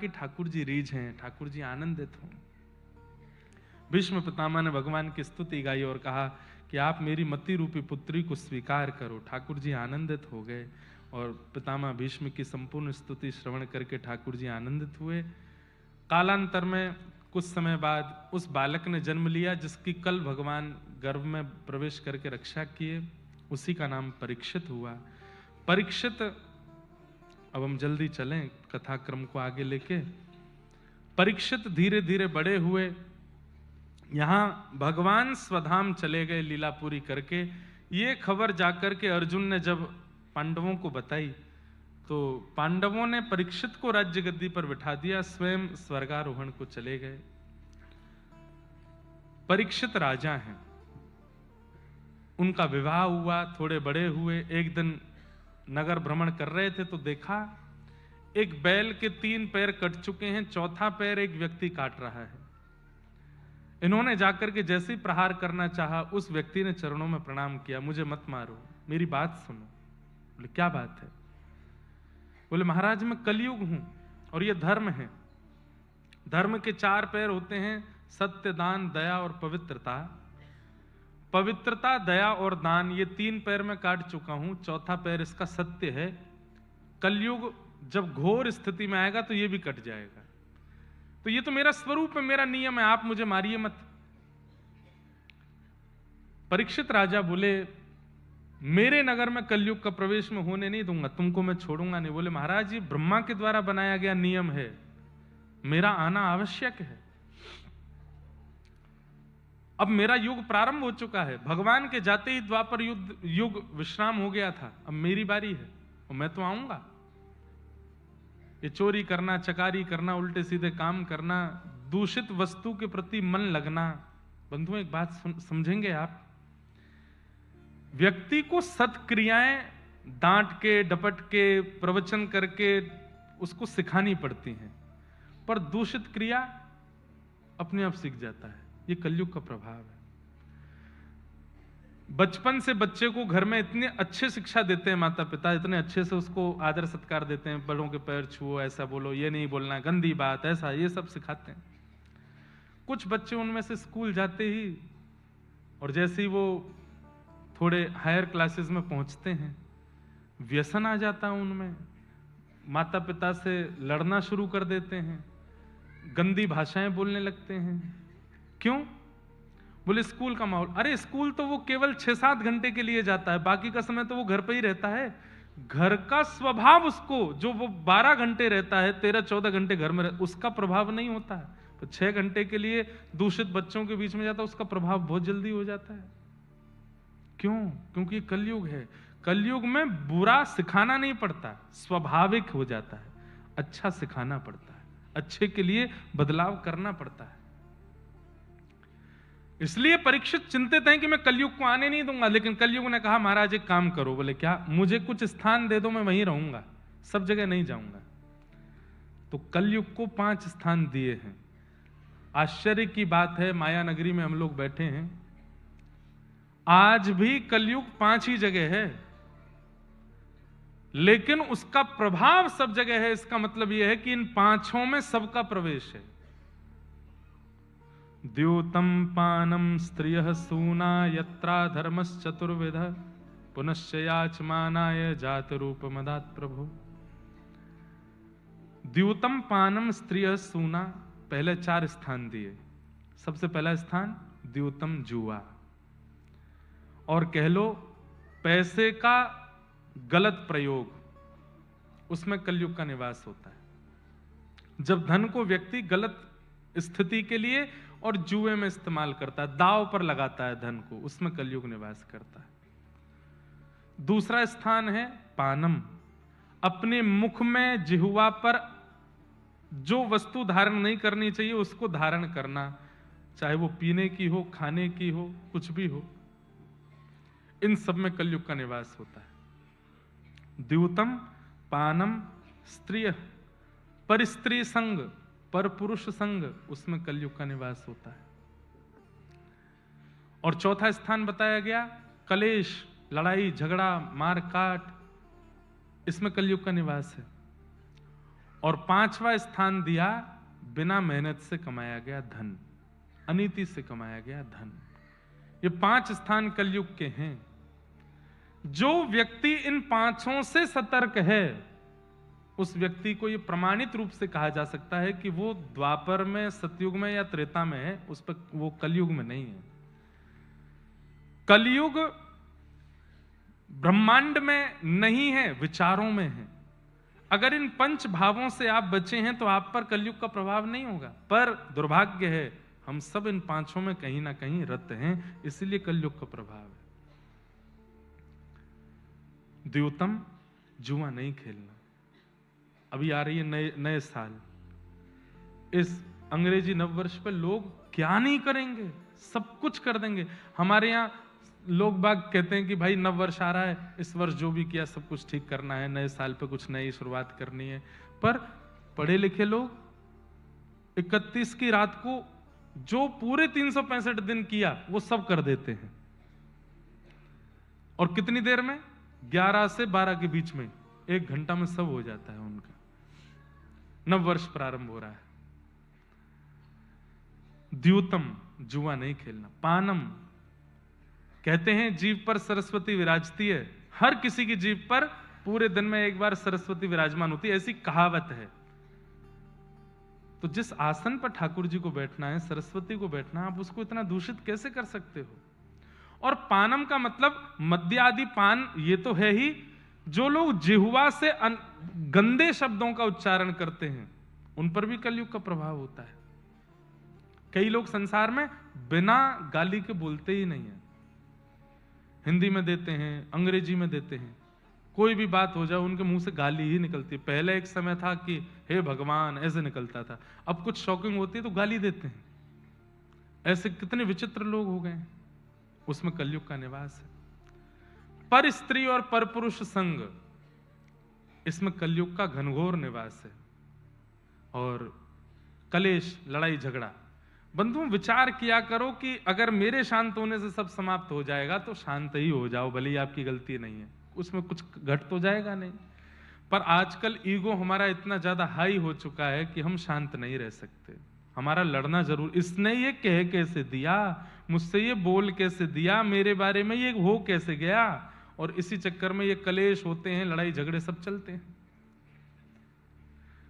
कि ठाकुर जी रीझ हैं, ठाकुर जी आनंदित हों। भीष्म पितामह ने भगवान की स्तुति गाई और कहा कि आप मेरी मति रूपी पुत्री को स्वीकार करो। ठाकुर जी आनंदित हो गए और पितामह भीष्म की संपूर्ण स्तुति श्रवण करके ठाकुर जी आनंदित हुए। कालांतर में कुछ समय बाद उस बालक ने जन्म लिया जिसकी कल भगवान गर्भ में प्रवेश करके रक्षा किए, उसी का नाम परीक्षित हुआ। परीक्षित, अब हम जल्दी चलें कथा क्रम को आगे लेके। परीक्षित धीरे धीरे बड़े हुए, यहां भगवान स्वधाम चले गए लीला पूरी करके। ये खबर जाकर के अर्जुन ने जब पांडवों को बताई तो पांडवों ने परीक्षित को राज्य गद्दी पर बिठा दिया, स्वयं स्वर्गारोहण को चले गए। परीक्षित राजा हैं, उनका विवाह हुआ, थोड़े बड़े हुए। एक दिन नगर भ्रमण कर रहे थे तो देखा एक बैल के 3 पैर कट चुके हैं, चौथा पैर एक व्यक्ति काट रहा है। इन्होंने जाकर के जैसे ही प्रहार करना चाहा, उस व्यक्ति ने चरणों में प्रणाम किया, मुझे मत मारो, मेरी बात सुनो। बोले क्या बात है? बोले महाराज मैं कलयुग हूं और ये धर्म है। धर्म के 4 पैर होते हैं, सत्य, दान, दया और पवित्रता। पवित्रता, दया और दान, ये 3 पैर में काट चुका हूं, चौथा पैर इसका सत्य है। कलयुग जब घोर स्थिति में आएगा तो ये भी कट जाएगा। तो ये तो मेरा स्वरूप है, मेरा नियम है, आप मुझे मारिए मत। परीक्षित राजा बोले मेरे नगर में कलयुग का प्रवेश में होने नहीं दूंगा, तुमको मैं छोड़ूंगा नहीं। बोले महाराज ये ब्रह्मा के द्वारा बनाया गया नियम है, मेरा आना आवश्यक है। अब मेरा युग प्रारंभ हो चुका है, भगवान के जाते ही द्वापर युग विश्राम हो गया था, अब मेरी बारी है और मैं तो आऊंगा। ये चोरी करना, चकारी करना, उल्टे सीधे काम करना, दूषित वस्तु के प्रति मन लगना, बंधुओं एक बात समझेंगे आप, व्यक्ति को सत्क्रियाएं डांट के, डपट के, प्रवचन करके उसको सिखानी पड़ती हैं, पर दूषित क्रिया अपने आप सीख जाता है। ये कलयुग का प्रभाव है। बचपन से बच्चे को घर में इतने अच्छे शिक्षा देते हैं माता पिता, इतने अच्छे से उसको आदर सत्कार देते हैं, बड़ों के पैर छुओ, ऐसा बोलो, ये नहीं बोलना, गंदी बात, ऐसा, ये सब सिखाते हैं। कुछ बच्चे उनमें से स्कूल जाते ही और जैसे ही वो थोड़े हायर क्लासेस में पहुंचते हैं, व्यसन आ जाता है उनमें, माता पिता से लड़ना शुरू कर देते हैं, गंदी भाषाएं बोलने लगते हैं। क्यों? बोले स्कूल का माहौल। अरे स्कूल तो वो केवल 6-7 घंटे के लिए जाता है, बाकी का समय तो वो घर पे ही रहता है। घर का स्वभाव उसको, जो वो 12 घंटे रहता है, 13-14 घंटे घर में उसका प्रभाव नहीं होता है। तो 6 घंटे के लिए दूषित बच्चों के बीच में जाता है, उसका प्रभाव बहुत जल्दी हो जाता है। क्यों? क्योंकि कलयुग है। कलयुग में बुरा सिखाना नहीं पड़ता, स्वाभाविक हो जाता है। अच्छा सिखाना पड़ता है, अच्छे के लिए बदलाव करना पड़ता है। इसलिए परीक्षित चिंतित हैं कि मैं कलयुग को आने नहीं दूंगा, लेकिन कलयुग ने कहा महाराज एक काम करो। बोले क्या? मुझे कुछ स्थान दे दो, मैं वहीं रहूंगा, सब जगह नहीं जाऊंगा। तो कलयुग को 5 स्थान दिए हैं। आश्चर्य की बात है, माया नगरी में हम लोग बैठे हैं, आज भी कलयुग 5 ही जगह है, लेकिन उसका प्रभाव सब जगह है। इसका मतलब यह है कि इन 5 में सबका प्रवेश है। द्यूतम पानम स्त्रियः सूना यत्रा धर्मश्चतुर्विध पुनश्च याचमानाय जात रूप मदात् प्रभु। द्यूतम पानम स्त्रियः सूना, पहले 4 स्थान दिए। सबसे पहला स्थान द्यूतम, जुआ, और कह लो पैसे का गलत प्रयोग, उसमें कलयुग का निवास होता है। जब धन को व्यक्ति गलत स्थिति के लिए और जुए में इस्तेमाल करता है, दांव पर लगाता है धन को, उसमें कलयुग निवास करता है। दूसरा स्थान है पानम, अपने मुख में, जिह्वा पर जो वस्तु धारण नहीं करनी चाहिए उसको धारण करना, चाहे वो पीने की हो, खाने की हो, कुछ भी हो, इन सब में कलयुग का निवास होता है। द्यूतम पानम स्त्रिय, पर स्त्री संग, पर पुरुष संग, उसमें कलयुग का निवास होता है। और चौथा स्थान बताया गया कलेश, लड़ाई झगड़ा, मार काट, इसमें कलयुग का निवास है। और 5वां स्थान दिया बिना मेहनत से कमाया गया धन, अनीति से कमाया गया धन। ये 5 स्थान कलयुग के हैं। जो व्यक्ति इन 5 से सतर्क है, उस व्यक्ति को यह प्रमाणित रूप से कहा जा सकता है कि वो द्वापर में, सतयुग में या त्रेता में है, उस पर वो कलयुग में नहीं है। कलयुग ब्रह्मांड में नहीं है, विचारों में है। अगर इन 5 भावों से आप बचे हैं तो आप पर कलयुग का प्रभाव नहीं होगा। पर दुर्भाग्य है, हम सब इन 5 में कहीं ना कहीं रत हैं, इसलिए कलयुग का प्रभाव है। द्योतम, जुआ नहीं खेलना। अभी आ रही है नए साल, इस अंग्रेजी नववर्ष पर लोग क्या नहीं करेंगे, सब कुछ कर देंगे। हमारे यहाँ लोग बाग कहते हैं कि भाई नव वर्ष आ रहा है, इस वर्ष जो भी किया सब कुछ ठीक करना है, नए साल पे कुछ नई शुरुआत करनी है। पर पढ़े लिखे लोग 31 की रात को जो पूरे 365 दिन किया वो सब कर देते हैं, और कितनी देर में, 11 से 12 के बीच में, 1 घंटा में सब हो जाता है उनका। नव वर्ष प्रारंभ हो रहा है। द्यूतम, जुआ नहीं खेलना। पानम, कहते हैं जीव पर सरस्वती विराजती है। हर किसी की जीव पर पूरे दिन में एक बार सरस्वती विराजमान होती है, ऐसी कहावत है। तो जिस आसन पर ठाकुर जी को बैठना है, सरस्वती को बैठना है, आप उसको इतना दूषित कैसे कर सकते हो? और पानम का मतलब मद्य आदि पान, ये तो है ही। जो लोग जिह्वा से गंदे शब्दों का उच्चारण करते हैं, उन पर भी कलयुग का प्रभाव होता है। कई लोग संसार में बिना गाली के बोलते ही नहीं है। हिंदी में देते हैं, अंग्रेजी में देते हैं, कोई भी बात हो जाए उनके मुंह से गाली ही निकलती है। पहले एक समय था कि हे भगवान ऐसे निकलता था, अब कुछ शॉकिंग होती है तो गाली देते हैं। ऐसे कितने विचित्र लोग हो गए। उसमें कलयुग का निवास है। पर स्त्री और पर पुरुष संग, इसमें कलयुग का घनघोर निवास है। और कलेश, लड़ाई झगड़ा। बंधुओं, विचार किया करो कि अगर मेरे शांत होने से सब समाप्त हो जाएगा तो शांत ही हो जाओ, भले ही आपकी गलती नहीं है, उसमें कुछ घट तो जाएगा नहीं। पर आजकल ईगो हमारा इतना ज्यादा हाई हो चुका है कि हम शांत नहीं रह सकते। हमारा लड़ना जरूर। इसने ये कह कैसे दिया, मुझसे ये बोल कैसे दिया, मेरे बारे में ये हो कैसे गया, और इसी चक्कर में ये कलेश होते हैं, लड़ाई झगड़े सब चलते हैं।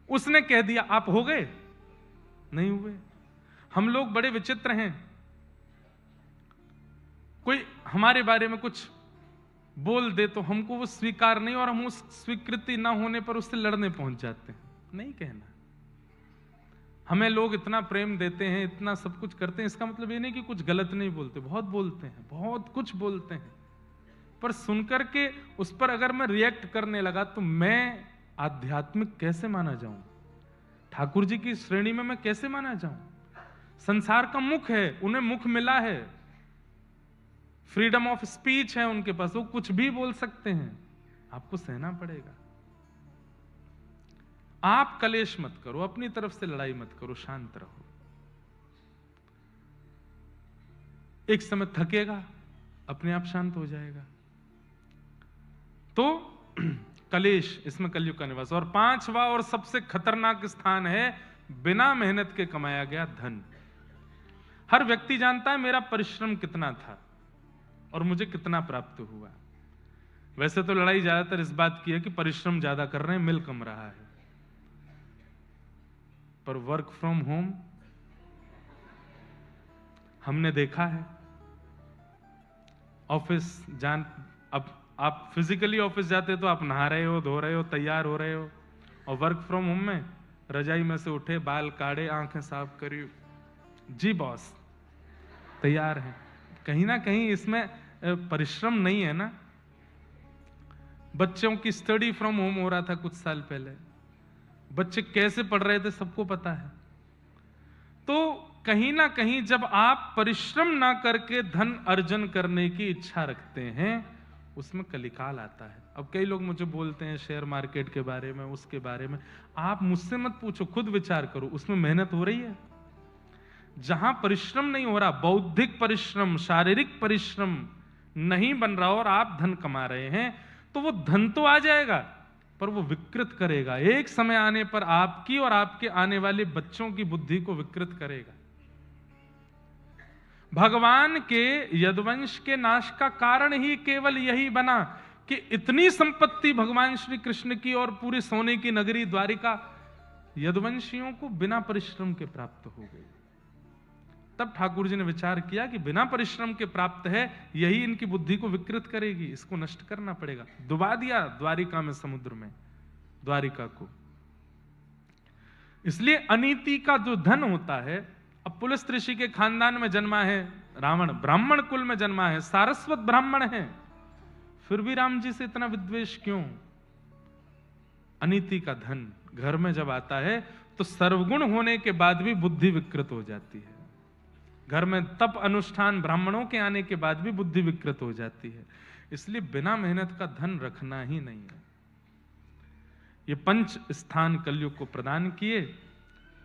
उसने कह दिया, आप हो गए, नहीं हुए। हम लोग बड़े विचित्र हैं। कोई हमारे बारे में कुछ बोल दे तो हमको वो स्वीकार नहीं, और हम उस स्वीकृति ना होने पर उससे लड़ने पहुंच जाते हैं। नहीं कहना। हमें लोग इतना प्रेम देते हैं, इतना सब कुछ करते हैं, इसका मतलब ये नहीं कि कुछ गलत नहीं बोलते, बहुत बोलते हैं, बहुत कुछ बोलते हैं। पर सुनकर के उस पर अगर मैं रिएक्ट करने लगा तो मैं आध्यात्मिक कैसे माना जाऊं? ठाकुर जी की श्रेणी में मैं कैसे माना जाऊं? संसार का मुख है, उन्हें मुख मिला है, फ्रीडम ऑफ स्पीच है उनके पास, वो कुछ भी बोल सकते हैं। आपको सहना पड़ेगा। आप कलेश मत करो, अपनी तरफ से लड़ाई मत करो, शांत रहो। एक समय थकेगा, अपने आप शांत हो जाएगा। तो कलेश, इसमें कलयुग का निवास। और 5वां और सबसे खतरनाक स्थान है बिना मेहनत के कमाया गया धन। हर व्यक्ति जानता है मेरा परिश्रम कितना था और मुझे कितना प्राप्त हुआ। वैसे तो लड़ाई ज्यादातर इस बात की है कि परिश्रम ज्यादा कर रहे हैं, मिल कम रहा है। पर वर्क फ्रॉम होम हमने देखा है, ऑफिस अब आप फिजिकली ऑफिस जाते तो आप नहा रहे हो, धो रहे हो, तैयार हो रहे हो, और वर्क फ्रॉम होम में रजाई में से उठे, बाल काढ़े, आंखें साफ करी, जी बॉस, तैयार है। कहीं ना कहीं इसमें परिश्रम नहीं है ना। बच्चों की स्टडी फ्रॉम होम हो रहा था कुछ साल पहले, बच्चे कैसे पढ़ रहे थे सबको पता है। तो कहीं ना कहीं जब आप परिश्रम ना करके धन अर्जन करने की इच्छा रखते हैं, उसमें कलिकाल आता है। अब कई लोग मुझे बोलते हैं शेयर मार्केट के बारे में, उसके बारे में। आप मुझसे मत पूछो, खुद विचार करो, उसमें मेहनत हो रही है? जहां परिश्रम नहीं हो रहा, बौद्धिक परिश्रम, शारीरिक परिश्रम नहीं बन रहा और आप धन कमा रहे हैं, तो वो धन तो आ जाएगा, पर वो विकृत करेगा। एक समय आने पर आपकी और आपके आने वाले बच्चों की बुद्धि को विकृत करेगा। भगवान के यदुवंश के नाश का कारण ही केवल यही बना कि इतनी संपत्ति भगवान श्री कृष्ण की और पूरी सोने की नगरी द्वारिका यदुवंशियों को बिना परिश्रम के प्राप्त हो गई। तब ठाकुर जी ने विचार किया कि बिना परिश्रम के प्राप्त है, यही इनकी बुद्धि को विकृत करेगी, इसको नष्ट करना पड़ेगा। डुबा दिया द्वारिका में, समुद्र में द्वारिका को। इसलिए अनीति का जो धन होता है, अब पुलस्त ऋषि के खानदान में जन्मा है रावण, ब्राह्मण कुल में जन्मा है, सारस्वत ब्राह्मण है, फिर भी राम जी से इतना विद्वेष क्यों? अनीति का धन घर में जब आता है तो सर्वगुण होने के बाद भी बुद्धि विकृत हो जाती है। घर में तप अनुष्ठान ब्राह्मणों के आने के बाद भी बुद्धि विकृत हो जाती है। इसलिए बिना मेहनत का धन रखना ही नहीं है। ये 5 स्थान कलयुग को प्रदान किए।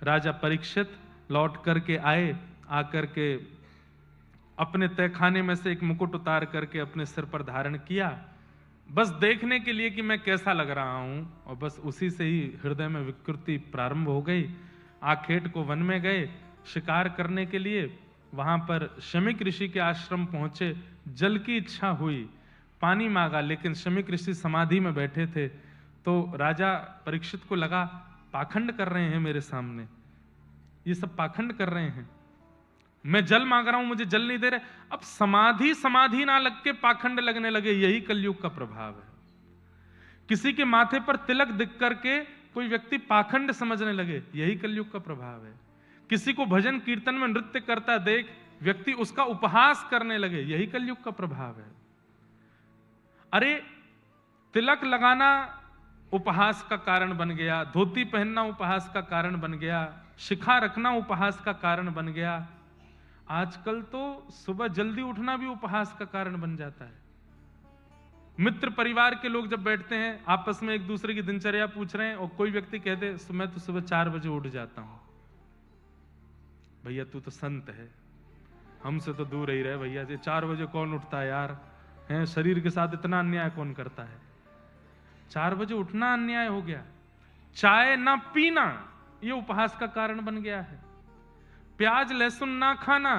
राजा परीक्षित लौट करके आए, आकर के अपने तहखाने में से एक मुकुट उतार करके अपने सिर पर धारण किया, बस देखने के लिए कि मैं कैसा लग रहा हूं, और बस उसी से ही हृदय में विकृति प्रारंभ हो गई। आखेट को वन में गए शिकार करने के लिए, वहां पर शमीक ऋषि के आश्रम पहुंचे, जल की इच्छा हुई, पानी मांगा, लेकिन शमीक ऋषि समाधि में बैठे थे। तो राजा परीक्षित को लगा पाखंड कर रहे हैं मेरे सामने, ये सब पाखंड कर रहे हैं, मैं जल मांग रहा हूं मुझे जल नहीं दे रहे। अब समाधि ना लग के पाखंड लगने लगे। यही कलयुग का प्रभाव है। किसी के माथे पर तिलक दिख करके कोई व्यक्ति पाखंड समझने लगे, यही कलयुग का प्रभाव है। किसी को भजन कीर्तन में नृत्य करता देख व्यक्ति उसका उपहास करने लगे, यही कलयुग का प्रभाव है। अरे तिलक लगाना उपहास का कारण बन गया, धोती पहनना उपहास का कारण बन गया, शिखा रखना उपहास का कारण बन गया। आजकल तो सुबह जल्दी उठना भी उपहास का कारण बन जाता है। मित्र परिवार के लोग जब बैठते हैं आपस में एक दूसरे की दिनचर्या पूछ रहे हैं, और कोई व्यक्ति कहते मैं तो सुबह 4 बजे उठ जाता हूं। भैया तू तो संत है, हमसे तो दूर ही रहे भैया, 4 बजे कौन उठता है यार, हैं? शरीर के साथ इतना अन्याय कौन करता है? 4 बजे उठना अन्याय हो गया। चाय ना पीना ये उपहास का कारण बन गया है। प्याज लहसुन ना खाना,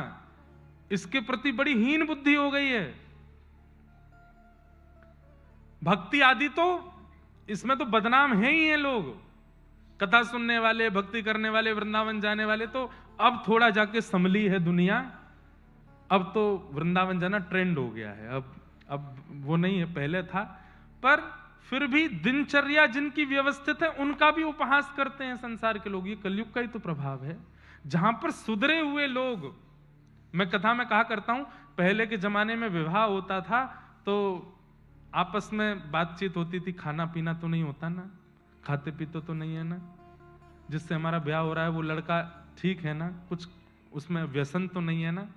इसके प्रति बड़ी हीन बुद्धि हो गई है। भक्ति आदि तो इसमें तो बदनाम है ही हैं लोग, कथा सुनने वाले, भक्ति करने वाले, वृंदावन जाने वाले। तो अब थोड़ा जाके संभली है दुनिया, अब तो वृंदावन जाना ट्रेंड हो गया है। अब वो नहीं है, पहले था। पर फिर भी दिनचर्या जिनकी व्यवस्थित है उनका भी उपहास करते हैं संसार के लोग। ये कलयुग का ही तो प्रभाव है। जहां पर सुधरे हुए लोग, मैं कथा में कहा करता हूं, पहले के जमाने में विवाह होता था तो आपस में बातचीत होती थी, खाना पीना तो नहीं होता ना, खाते पीते तो नहीं है ना, जिससे हमारा ब्याह हो रहा है वो लड़का ठीक है ना, कुछ उसमें व्यसन तो नहीं है ना।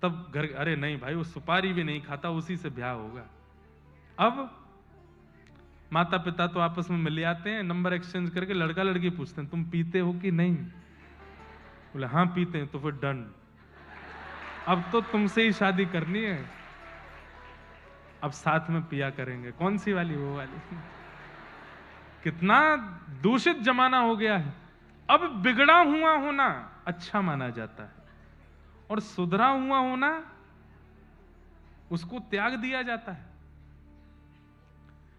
तब घर, अरे नहीं भाई वो सुपारी भी नहीं खाता, उसी से ब्याह होगा। अब माता पिता तो आपस में मिल आते हैं, नंबर एक्सचेंज करके लड़का लड़की पूछते हैं तुम पीते हो कि नहीं, बोले हाँ पीते हैं, तो फिर डन, अब तो तुमसे ही शादी करनी है, अब साथ में पिया करेंगे। कौन सी वाली? वो वाली। कितना दूषित जमाना हो गया है। अब बिगड़ा हुआ होना अच्छा माना जाता है और सुधरा हुआ होना उसको त्याग दिया जाता है।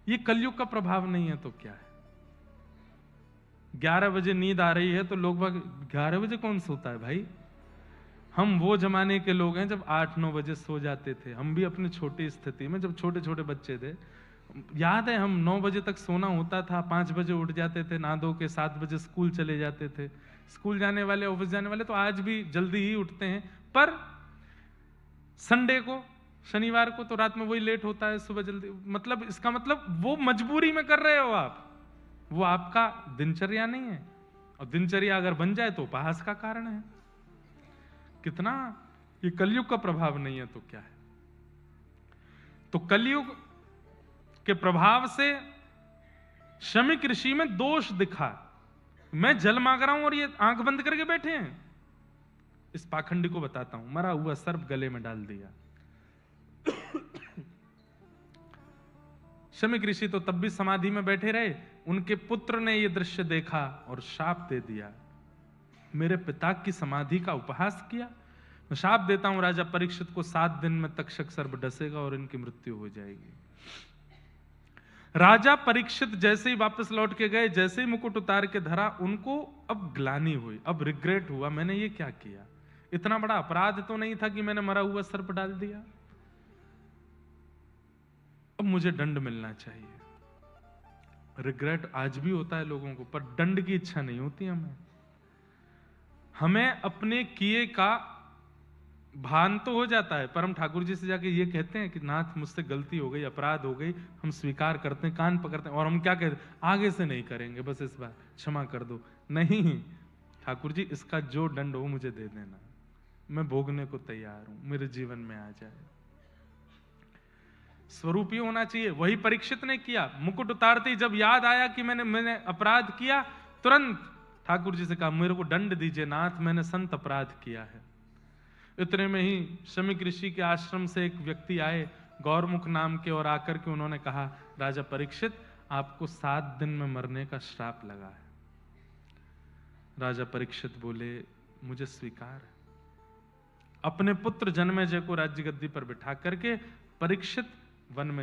ये कलयुग का प्रभाव नहीं है तो क्या है? 11 बजे नींद आ रही है तो लोग 11 बजे कौन सोता है भाई? हम वो जमाने के लोग हैं जब 8-9 बजे सो जाते थे। हम भी अपनी छोटी स्थिति में जब छोटे छोटे बच्चे थे, याद है हम 9 बजे तक सोना होता था, 5 बजे उठ जाते थे, नहा धो के 7 बजे स्कूल चले जाते थे। स्कूल जाने वाले, ऑफिस जाने वाले तो आज भी जल्दी ही उठते हैं, पर संडे को, शनिवार को तो रात में वही लेट होता है, सुबह जल्दी। मतलब इसका मतलब वो मजबूरी में कर रहे हो आप, वो आपका दिनचर्या नहीं है। और दिनचर्या अगर बन जाए तो उपहास का कारण है। कितना ये कलयुग का प्रभाव नहीं है तो क्या है? तो कलयुग के प्रभाव से शमीक ऋषि में दोष दिखा। मैं जल मांग रहा हूं और ये आंख बंद करके बैठे हैं। इस पाखंडी को बताता हूं, मरा हुआ सर्प गले में डाल दिया। शमीक ऋषि तो तब भी समाधि में बैठे रहे, उनके पुत्र ने यह दृश्य देखा और शाप दे दिया, मेरे पिता की समाधि का उपहास किया, मैं शाप देता हूं राजा परीक्षित को, 7 दिन में तक्षक सर्प डसेगा और इनकी मृत्यु हो जाएगी। राजा परीक्षित जैसे ही वापस लौट के गए, जैसे ही मुकुट उतार के धरा, उनको अब ग्लानि हुई, अब रिग्रेट हुआ, मैंने ये क्या किया, इतना बड़ा अपराध तो नहीं था कि मैंने मरा हुआ सर्प डाल दिया, अब मुझे दंड मिलना चाहिए। रिग्रेट आज भी होता है लोगों को, पर दंड की इच्छा नहीं होती हमें अपने किए का भान तो हो जाता है, पर हम ठाकुर जी से जाके ये कहते हैं कि नाथ मुझसे गलती हो गई, अपराध हो गई, हम स्वीकार करते हैं, कान पकड़ते हैं, और हम क्या कहते हैं, आगे से नहीं करेंगे, बस इस बार क्षमा कर दो। नहीं, ठाकुर जी इसका जो दंड हो मुझे दे देना, मैं भोगने को तैयार हूं, मेरे जीवन में आ जाए। स्वरूपी होना चाहिए, वही परीक्षित ने किया। मुकुट उतारते ही जब याद आया कि मैंने अपराध किया, तुरंत ठाकुर जी से कहा मेरे को दंड दीजिए नाथ, मैंने संत अपराध किया है। इतने में ही शमीक ऋषि के आश्रम से एक व्यक्ति आए, गौरमुख नाम के, और आकर के उन्होंने कहा राजा परीक्षित आपको 7 दिन में मरने का श्राप लगा है। राजा परीक्षित बोले मुझे स्वीकार है। अपने पुत्र जन्मेजय को राज्य गद्दी पर बिठा करके परीक्षित वन में